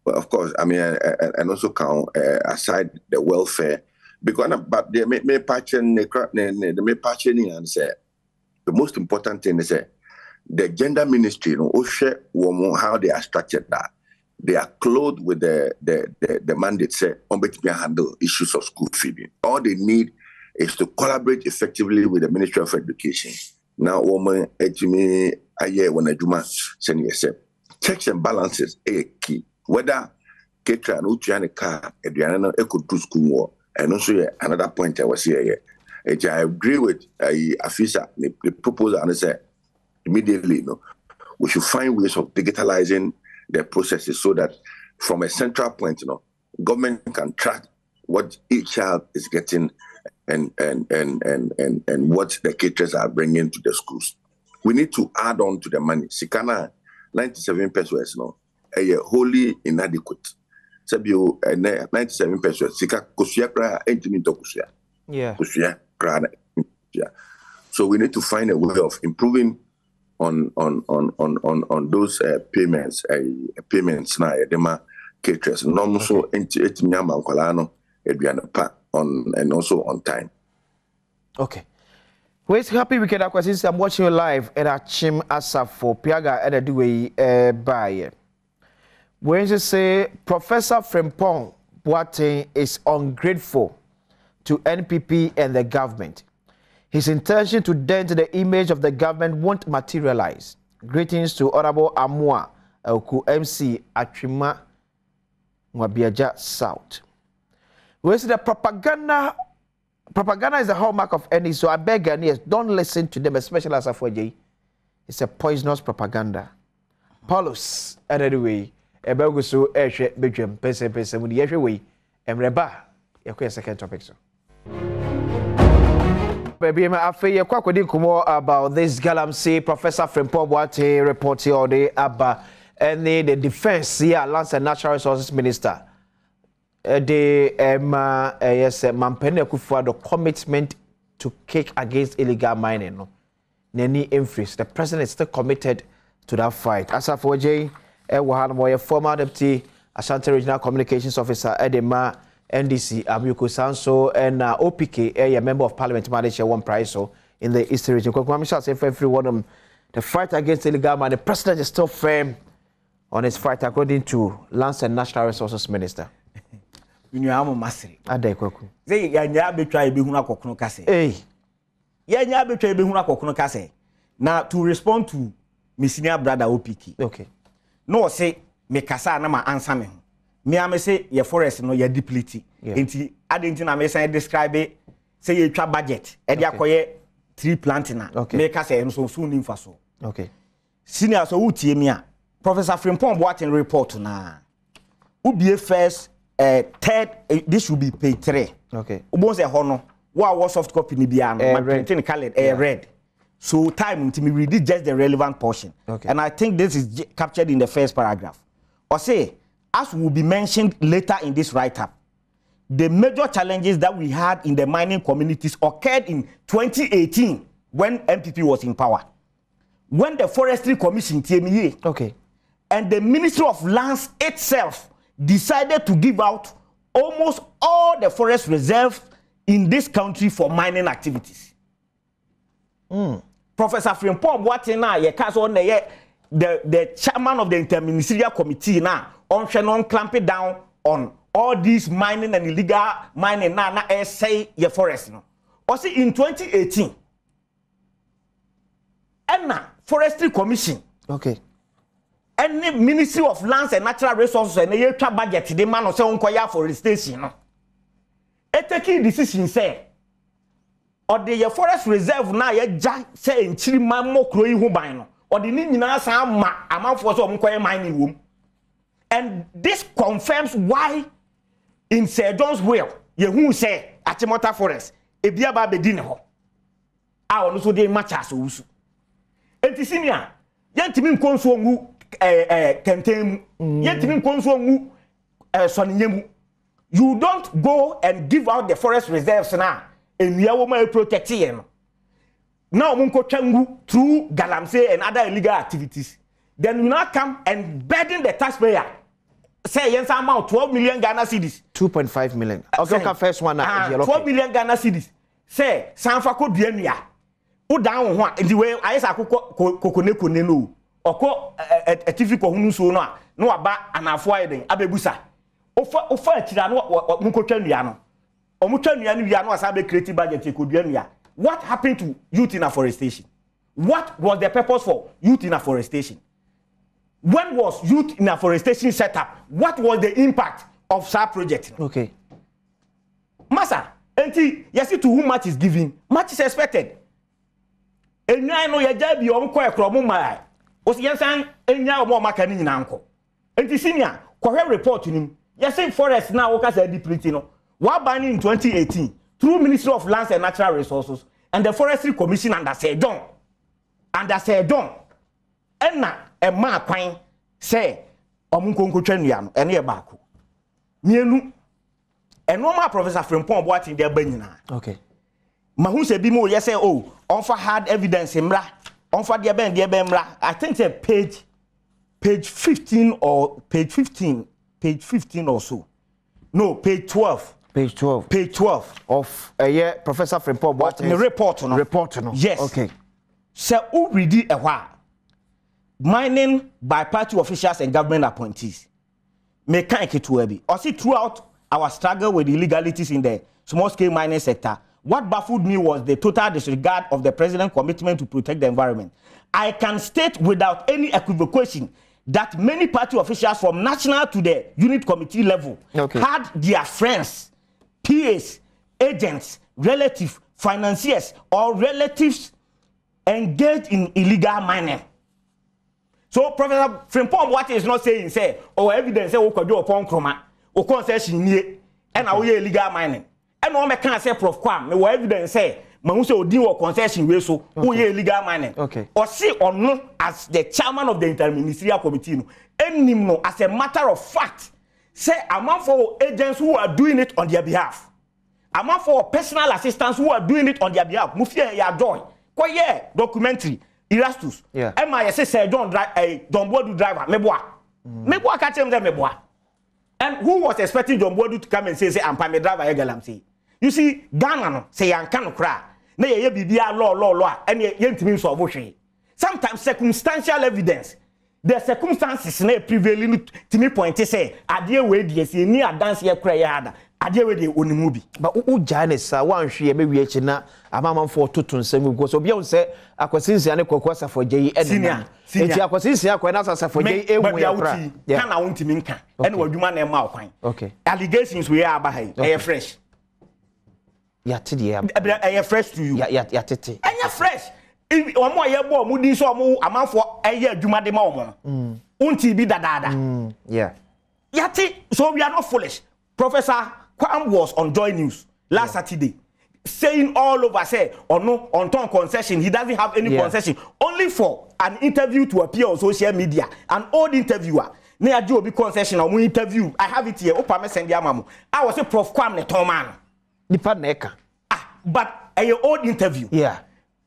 Speaker 3: Well, of course, I mean, and also count aside the welfare because but they may patching and say the most important thing is the gender ministry, how they are structured that. They are clothed with the mandate say on which can handle issues of school feeding. All they need is to collaborate effectively with the Ministry of Education. Now, woman, checks and balances are key. Whether Ketra and Uchiana car, Adriana, could do school, and also another point I was here. I agree with Afisa, the proposal, and I said immediately, we should find ways of digitalizing the processes so that from a central point, government can track what each child is getting and what the caterers are bringing to the schools. We need to add on to the money. Sikana 97 pesos, wholly inadequate. Sabio 97 pesos. Sika kusia kra entimito kusia.
Speaker 1: Yeah.
Speaker 3: Kusia kra. Yeah. So we need to find a way of improving on those payments na edema caterers no so etinyama nkwala no eduane pa on and also on time.
Speaker 1: Okay. We're happy we can since I'm watching you live at Achim Asafo Piaga at the way by. When you say Professor Frimpong Boateng is ungrateful to NPP and the government. His intention to dent the image of the government won't materialize. Greetings to Honorable Amua Elku MC Atrima Mwabiaja South. We see the propaganda is the hallmark of any, so I beg Ghanaians, don't listen to them, especially as Afoje. It's a poisonous propaganda. Paulus, anyway, Ebegusu Badwam Mpensenpensemu the every Emreba. Your second topic, so. Baby, I feel about this galamsey. Professor Frimpong Boateng reported all day about the defense here, Lands and Natural Resources Minister. The the commitment to kick against illegal mining. No, Neni Infris. The president is still committed to that fight. As for Jay, former deputy Ashanti Regional Communications Officer Edema. NDC, Amuko Sanso, and OPK, a member of Parliament, Malaysia, one prize so in the Eastern region. Everyone, the fight against illegal mining, the president is still firm on his fight, according to Lands and Natural Resources Minister.
Speaker 2: You know, Massey.
Speaker 1: Adekwaku.
Speaker 2: Say, Yanyabe try be Huna Kokuno Kase. Eh. Yanyabe try be Huna Kokuno Kase. Now, to respond to my senior brother OPK.
Speaker 1: Okay.
Speaker 2: No, say, me Kasa Nama answer me. Me am say your forest no your depleted. Enti adenti na me say describe it say you twa budget. E dey akoye tree planting na. Make us say so soon nimfa so.
Speaker 1: Okay.
Speaker 2: Senior so utie me a Professor Frimpong Boateng report na. Ubie first third this should be page 3.
Speaker 1: Okay.
Speaker 2: Ubon say ho no wa soft copy ni bia no ma printing colored red. So time to me read just the relevant portion.
Speaker 1: Okay.
Speaker 2: And I think this is captured in the first paragraph. Or say, as will be mentioned later in this write-up, the major challenges that we had in the mining communities occurred in 2018 when MPP was in power. When the Forestry Commission, TME,
Speaker 1: okay,
Speaker 2: and the Ministry of Lands itself decided to give out almost all the forest reserves in this country for mining activities. Professor Frimpong Boateng the chairman of the interministerial committee now on clamping down on all these mining and illegal mining na say your forest no. Also in 2018, and Forestry Commission,
Speaker 1: okay,
Speaker 2: and the Ministry of Lands and Natural Resources and the budget the man of say unkoya forestation no. A taking decision say or the forest reserve na ye ja say in Chiriman mo kroyi ho ban no or the ni nyina sa ma amanfo so unkoya mining wom. And this confirms why in Sir John's will, Yehu say Achimota Forest, Ebia ba bedine ho. A ono so dey match as wusu. Enti sinia, yantimi nkonso ngu kentem, yantimi nkonso ngu soninyemu. You don't go and give out the forest reserves now and we are protecting. Now munko changu through galamsey and other illegal activities. Then you now come and burden the taxpayer. Say yes amount 12 million Ghana cedis.
Speaker 1: 2.5 million. Okay, first one
Speaker 2: 12 million Ghana cedis. Say sanfa ko duanua. O down ho the way ayesa kokone no. Oko etifi ko hunu so no a no aba anafo ayeden abebusa. Ofa atira no munkotwa nua no. Omutwa nua no wia no asa be create budget e ko duanua. What happened to youth in afforestation? What was the purpose for youth in afforestation? When was youth in afforestation set up? What was the impact of that project?
Speaker 1: Okay.
Speaker 2: Massa, enti yesi to whom much is given, much is expected. Enya no ya jabi omko ekromo mai. Osi yensan enya omo maka ni nyina nko. Enti senior, kohwe report nim. Yesi forest na woka say deplete no. Wa ban in 2018 through Ministry of Lands and Natural Resources and the Forestry Commission under Adom. Under Adom. Enna e ma kwan say omunkonkotwa nua no ene e baako. Mienu enoma Professor Frimpong Boateng de ba nyina.
Speaker 1: Okay.
Speaker 2: Mahu se bi mo ye say oh onfa hard evidence mra onfa de be mra. I think say page 15 or page 15 or so. No, page 12.
Speaker 1: Page 12.
Speaker 2: Page 12
Speaker 1: of Professor Frimpong Boateng.
Speaker 2: The report no.
Speaker 1: Report no.
Speaker 2: Yes.
Speaker 1: Okay.
Speaker 2: So who read it a while? Mining by party officials and government appointees. Mechanic it will be. Also throughout our struggle with illegalities in the small-scale mining sector, what baffled me was the total disregard of the president's commitment to protect the environment. I can state without any equivocation that many party officials from national to the unit committee level had their friends, peers, agents, relatives, financiers, or relatives engaged in illegal mining. So Professor Frimpong Boateng is not saying say evidence say o kwado upon kroma o concession nie and na we illegal mining. And no me can say Prof Kwam me evidence say mahu say odi wo concession we so o illegal mining.
Speaker 1: Okay.
Speaker 2: Or see or no as the chairman of the interministerial committee no enim no as a matter of fact say among for agents who are doing it on their behalf. Among for personal assistants who are doing it on their behalf. Mufia ya join. Ko ye documentary Erastus.
Speaker 1: Yeah.
Speaker 2: MIS say John Boadu driver. Meboa. Meboa catch him there Meboa. And who was expecting John Boadu to come and say I'm my driver Egalam say. You see, Ghana no say yankano cry. Na ye bibia law and ye ntimi so oboswe. Sometimes circumstantial evidence. The circumstances na prevailing to me point say ade we dey say ni adance ye kra ye ada. Ade we dey onimu bi.
Speaker 1: But who Janice wan hwe be wi echi na amamamfo toto nsem because obi on say akwasinsia ne kokosa for JE
Speaker 2: senior
Speaker 1: eti akwasinsia kwa na sasa for JE ewu ya kra.
Speaker 2: Kana wontimi nka ene wadwuma na ma okwan.
Speaker 1: Okay.
Speaker 2: Allegations we are bahai. E fresh.
Speaker 1: Ya tede ya.
Speaker 2: E fresh to you.
Speaker 1: Ya tete.
Speaker 2: Enya fresh. Omo ye bo mu din so omo amanfo eye adwuma de ma omo no. Unti bi dadada.
Speaker 1: Yeah.
Speaker 2: Yati so we are not foolish. Professor Kwam was on Joy News last Saturday. saying all over, say, or no, on ton concession, he doesn't have any concession. Only for an interview to appear on social media. An old interviewer. Ne a job concession or interview. I have it here. Opa me send mamu. I was a Prof Kwame Toman.
Speaker 1: Nipa neka.
Speaker 2: But a old interview.
Speaker 1: Yeah.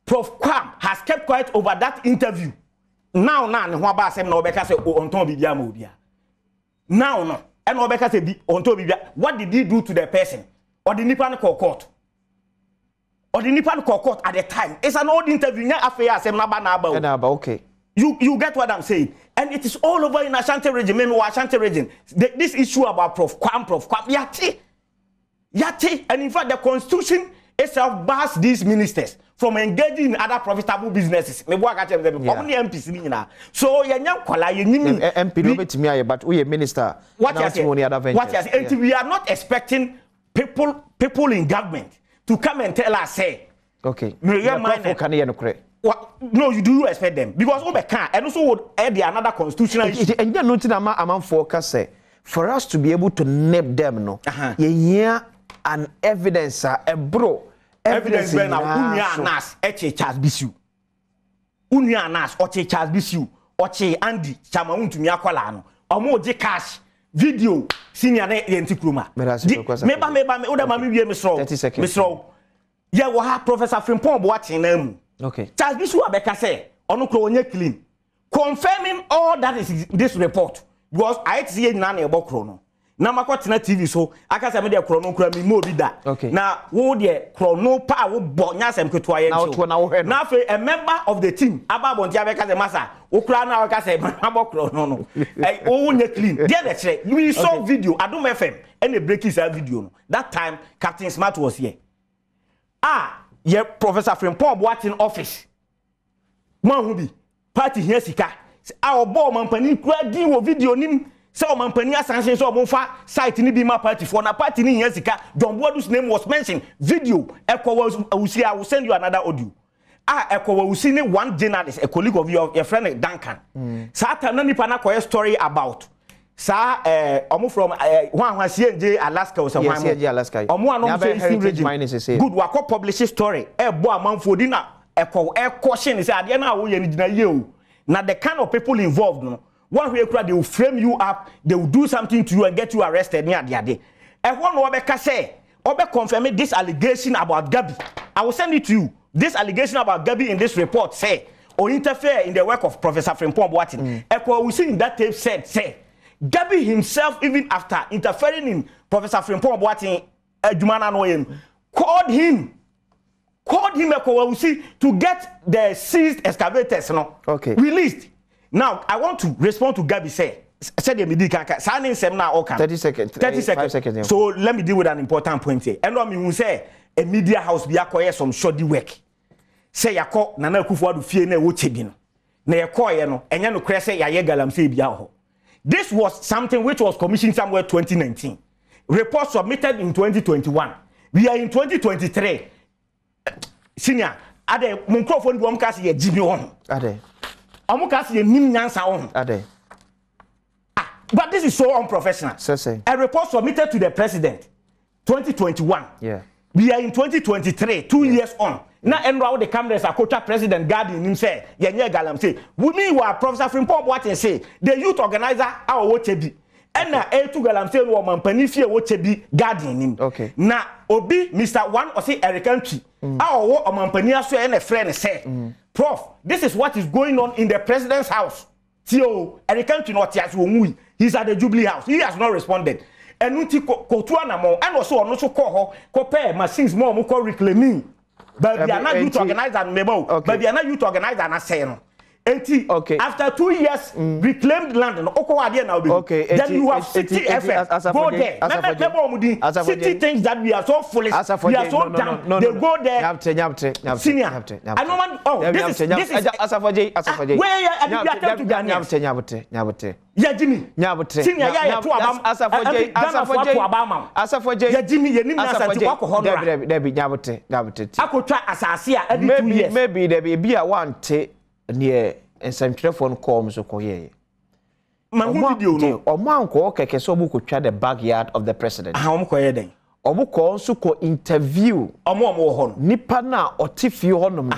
Speaker 2: Prof Kwam has kept quiet over that interview. Now, waba say no beka say on ton bibia mo bia. Now, no. And no beka say on ton bibia. What did he do to the person? Or the Nipa court? Or the Nipa court at the time? It's an old interview.
Speaker 1: Okay.
Speaker 2: You get what I'm saying? And it is all over in Ashanti region. Maybe Ashanti region. This issue about Prof Kwam, Yati. And in fact, the Constitution itself bars these ministers from engaging in other profitable businesses. So
Speaker 1: MP but we a minister.
Speaker 2: What we are not expecting people in government to come and tell us, say,
Speaker 1: okay,
Speaker 2: no, you do expect them because we can and also would add another constitutional issue.
Speaker 1: And you know, I'm focus for us to be able to nip them, no, an evidence, a bro.
Speaker 2: Evidence when unia nas Charles Bisu. Unia nas oche Charles Bisu. Oche Andy chama untumi akwala no. Omo je cash video senior na yenti kroma. Meba oda mami wie misro.
Speaker 1: 30 seconds.
Speaker 2: Misro. Ye wo ha Professor Frimpong Boateng na mu.
Speaker 1: Okay.
Speaker 2: Charles Bisu abeka say ono kro onye clean. Confirming all that is this report because I see na na ebo kro no. Na makotena TV so aka say me de kro no kra mi mo bi da.
Speaker 1: Okay.
Speaker 2: Na wo de kro no pa wo bo nyasem keto aye nso. Na fe a member of the team ababonti abeka say masa wo kra na aka say mabo kro no. Eh wo nye clean. There the chere. We saw video Adom FM and the breaking that video no. That time Captain Smart was here. Professor Frimpong Boateng office. Man hu bi party here sika. Obo mampani kra di wo video nim. So Mampani sanction so monfa site ni bi ma party for na party ni sika John Boadu's name was mentioned video I will send you another audio will see one journalist a colleague of your friend Duncan sa ta na nipa na koy story about sa omo from CNJ Alaska or somewhere
Speaker 1: CNJ Alaska
Speaker 2: omo anom say good we publish story bo amanfo di na question say ade na wo ye ni gina ye o na the kind of people involved no one way they will frame you up, they will do something to you and get you arrested near the day. And one Obeka say, Obe confirm this allegation about Gabi. I will send it to you. This allegation about Gabi in this report say, or interfere in the work of Professor Frimpong Boateng. And we see in that tape said, say, Gabi himself, even after interfering in Professor Frimpong Boateng, Jumana Noyen, called him we see to get the seized excavators released. Now, I want to respond to Gabi said the Midika, signing sem now all
Speaker 1: 30 seconds.
Speaker 2: 30 seconds.
Speaker 1: 5 seconds. Yeah.
Speaker 2: So let me deal with an important point here. And I mean, say a media house be acquire some shoddy work. Say ya call Nana Kufuadu fie na wochebino. Na ya call no, enya no kre say ya ye galam say bia ho. This was something which was commissioned somewhere 2019. Report submitted in 2021. We are in 2023. Senior, ade microphone bo mkasi ye jibi on.
Speaker 1: Ade.
Speaker 2: But this is so unprofessional. A report submitted to the president 2021.
Speaker 1: Yeah.
Speaker 2: We are in 2023, 2 years on. Now enroll the cameras Akota president guarding him say, Yenye Galam say, we mean what Professor Frimpong Boateng say, the youth organizer our Wochebi. And na to Galam say no Mampani fie Wochebi guarding him.
Speaker 1: Okay.
Speaker 2: Na Obi Mr. One or say Eric Country. Our Mampani aso and a friend say. Prof, this is what is going on in the president's house. Tio, Eric Country not yet wumui. He's at the Jubilee House. He has not responded. And Nuti Kotuana mo, and also call her, compare machines more reclaiming. But we are not youth organized and memo. But we are not youth organized and saying. Okay. After 2 years, reclaimed land. Okay. Then you have City FM. Go there. City thinks that we are so foolish. We are so dumb. They go there. Senior. I don't want. Oh, this is. Where you are to Ghana? Yeah, Jimmy. Senior. Yeah, to Obama. Yeah, Jimmy. You need to say to Honda. I could try Asasia.
Speaker 1: Maybe there be a one near and some telephone calls or coye. Man, video no. Or man, keke so could try the backyard of the president.
Speaker 2: How am I?
Speaker 1: omo ko nso ko interview
Speaker 2: omo ho no
Speaker 1: nipa na otifie honom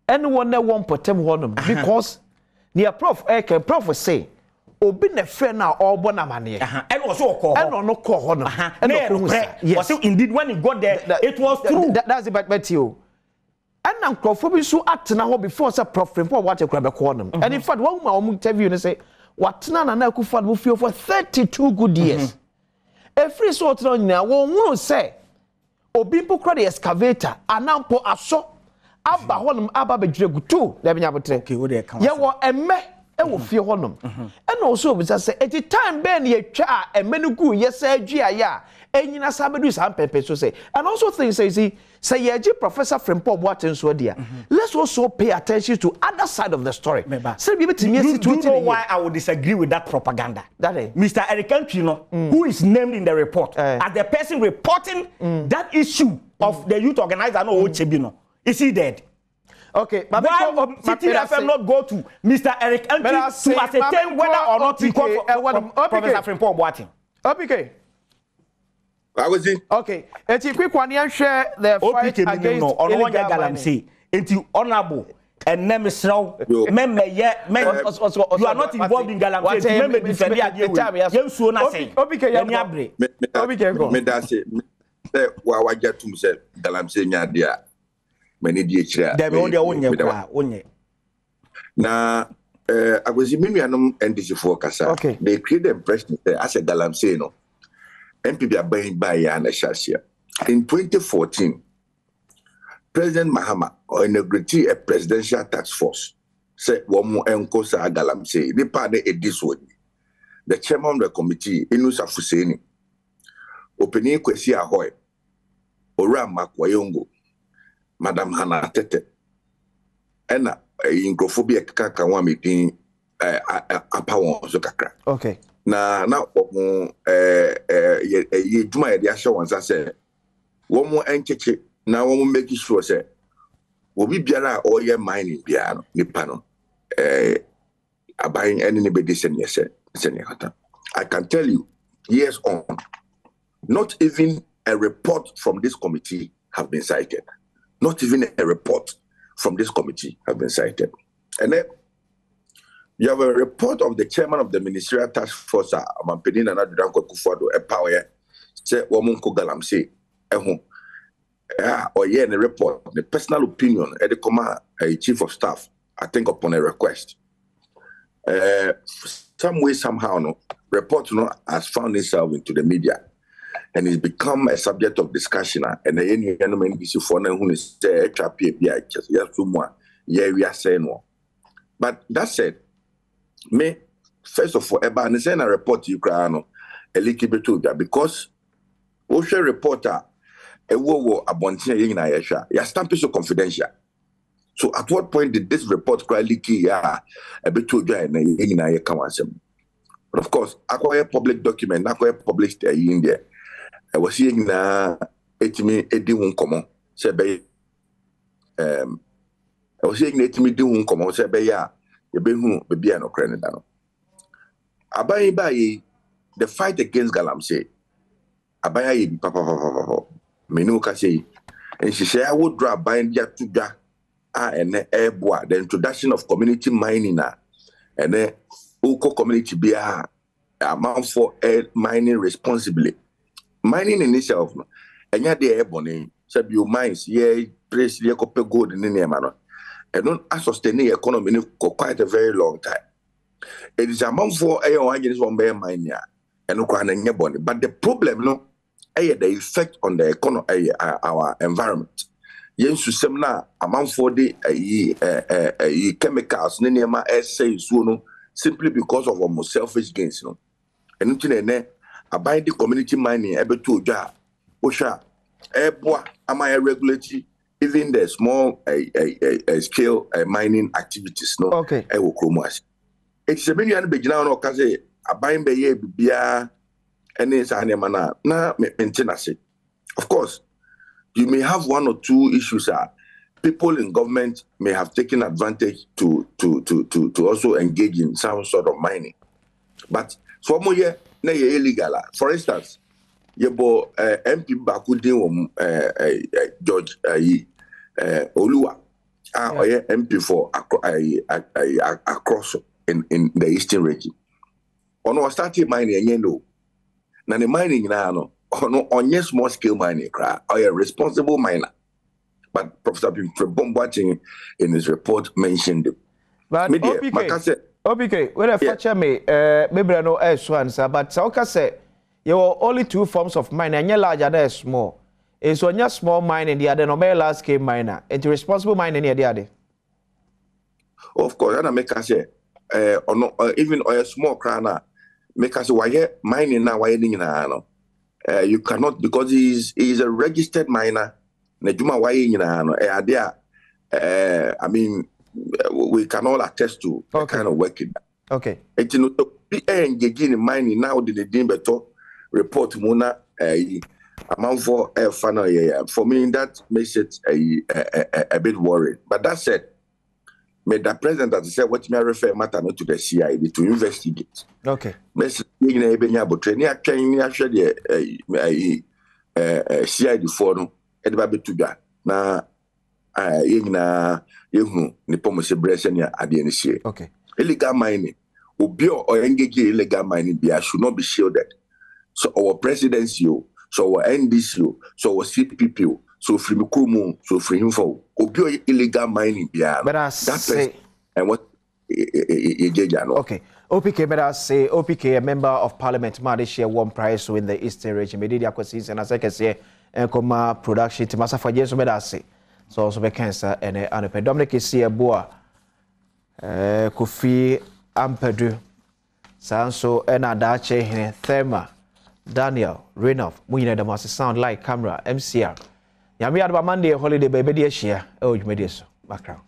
Speaker 1: anyone na won potem honom because near prof prof say obi na friend na obo na mane
Speaker 2: and also ko
Speaker 1: and no ko honom
Speaker 2: and was indeed when he got there it was true
Speaker 1: that's the but you and na nkrofo bi so atena ho before say prof for what ekura be ko honom and in fact one ma interview ne say watena na akufa bo fio for 32 good years every sort no nyina won hunu say obi mpo kra the excavator anampo aso aba honum aba bedwire gutu da benya botre
Speaker 2: okay wo de kan
Speaker 1: ye wo emme e wo fie honum and also we say at the time ben ye twa emme no gu ye say adua ya enyina sa bedu sa pepe so say and also things say ye ji professor Frimpong Boateng so dia let's also pay attention to other side of the story say be betimi
Speaker 2: situation. You know why I would disagree with that propaganda
Speaker 1: that is
Speaker 2: Mr. Eric Antrino who is named in the report as the person reporting that issue of the youth organizer no Ochebino. Is he dead?
Speaker 1: Okay,
Speaker 2: but why City FM not go to Mr. Eric Antrino to ascertain whether or not he called for Professor Frimpong Boateng?
Speaker 1: Okay.
Speaker 3: I was in.
Speaker 1: Okay, it's a quick one. Share the fight against
Speaker 2: illegal galamsey. It's honorable and name is now. You are not involved in galamsey. Remember the family. You so na say.
Speaker 3: Me da say. Wa waja tum say galamsey nya dia. Many di chira.
Speaker 2: Dem on dia onye.
Speaker 3: Na I was in Mimianum NDC for Kasa.
Speaker 1: Okay.
Speaker 3: They create the impression as a galamsey no. MPB are buying by Yana Shasia. In 2014, President Mahama inaugurated a presidential task force. Said Womu Enkosa Galamsey, the party at this one. The chairman of the committee, Inusa Fuseni, opening Kwesi Ahoy, Orama Kwayongo, Madam Hana Tete, and in Grophobia Kakawami in Apawon Zokakra.
Speaker 1: Okay.
Speaker 3: Na ye duma ye dia show once say wo mo encheche na wo mo make sure say obi biara o ye mining bia no nipa no abayin any be disen ye say I can tell you years on not even a report from this committee have been cited, not even a report from this committee have been cited. And then you have a report of the chairman of the ministerial task force, Mampedin and Adranko Kufuado, a power, say, Womunko Galamsey, or yeah, in the report, the personal opinion, at the command, a chief of staff, I think upon a request. Some way, somehow, no, report has found itself into the media and it's become a subject of discussion. And the any gentleman is for who is we are saying no. But that said, me first of all, and send a report to Ukraine, a little bit to that because Osha reporter, a war abontia in Ayesha, your stamp is so confidential. So at what point did this report cry leaky? A bit to join in Ayekawasem. But of course, acquire public document, acquire published in there. I was seeing na etimi edi won komo se be I was seeing etimi di won komo se be ya ye be hu be bia no kra ne da no abai bai the fight against galamsey abai yi papa menu ka say and she say I would draw abai dia to da ene eboa the introduction of community mining and then uko community bia amount for mining responsibly. Mining in itself, and yet they are bonny, you mines, place the copper gold in any manner, and don't sustain the economy for quite a very long time. It is amount for a one bear mine, and no crying bonny. But the problem, no, the effect on the economy, our environment. Yes, to semina amount for the chemicals, Nenema essay, simply because of almost selfish gains, no, and about the community mining, able to job, Osha, airboa, am I regulatory, even the small scale mining activities, no,
Speaker 1: okay,
Speaker 3: I will chromas. It's a million beginner or Kaze, a buying bay, beer, and it's an emana, na maintenance. Of course, you may have one or two issues. People in government may have taken advantage to also engage in some sort of mining, but for more year. Illegal. For instance, yebo MP baako din wom George Oluwa oye MP for across in the eastern region ono started mining anyendo na the mining na no ono onye small scale mining kra oye responsible miner but Professor Pimfrebom watching in his report mentioned it.
Speaker 1: But OPK, when I feature me, maybe no S1, but Sauka say you are only two forms of mining, and you're larger than small. It's when you're small mining, the other no large scale miner, and responsible mining the other.
Speaker 3: Of course, and I make us say, even a small crana, make us why mining now, why you cannot because he's a registered miner. Nejuma why I mean, we can all attest to the kind of working.
Speaker 1: Okay.
Speaker 3: And you know, engaging in mining now the day better report mona amount for a final year. For me, that makes it a bit worried. But that said, made the president that said what me refer matter not to the CID to investigate.
Speaker 1: Okay.
Speaker 3: Message in a benya but training actually CID for no edba betuga na yina yehu ni pomose bresenia ade ni sie.
Speaker 1: Okay.
Speaker 3: Illegal mining obi or engage illegal mining should not be shielded. So our presidency, so our NDC, so our CPP, so free Mukumu, so free info obi illegal mining
Speaker 1: but I say
Speaker 3: and what
Speaker 1: okay. OPK, but I say OPK, a member of parliament, might share one prize in the Eastern region. Maybe acquisition, as I can say, and come production to Massa for years, but I say. So also be cancer and a Dominic is here, boa. Kofi Ampedu, Sanso, and Adache, Therma, Daniel, Renov, Munina, the must sound like camera, MCR. Yami had Monday holiday, baby, dear, share. Oh, you made this background.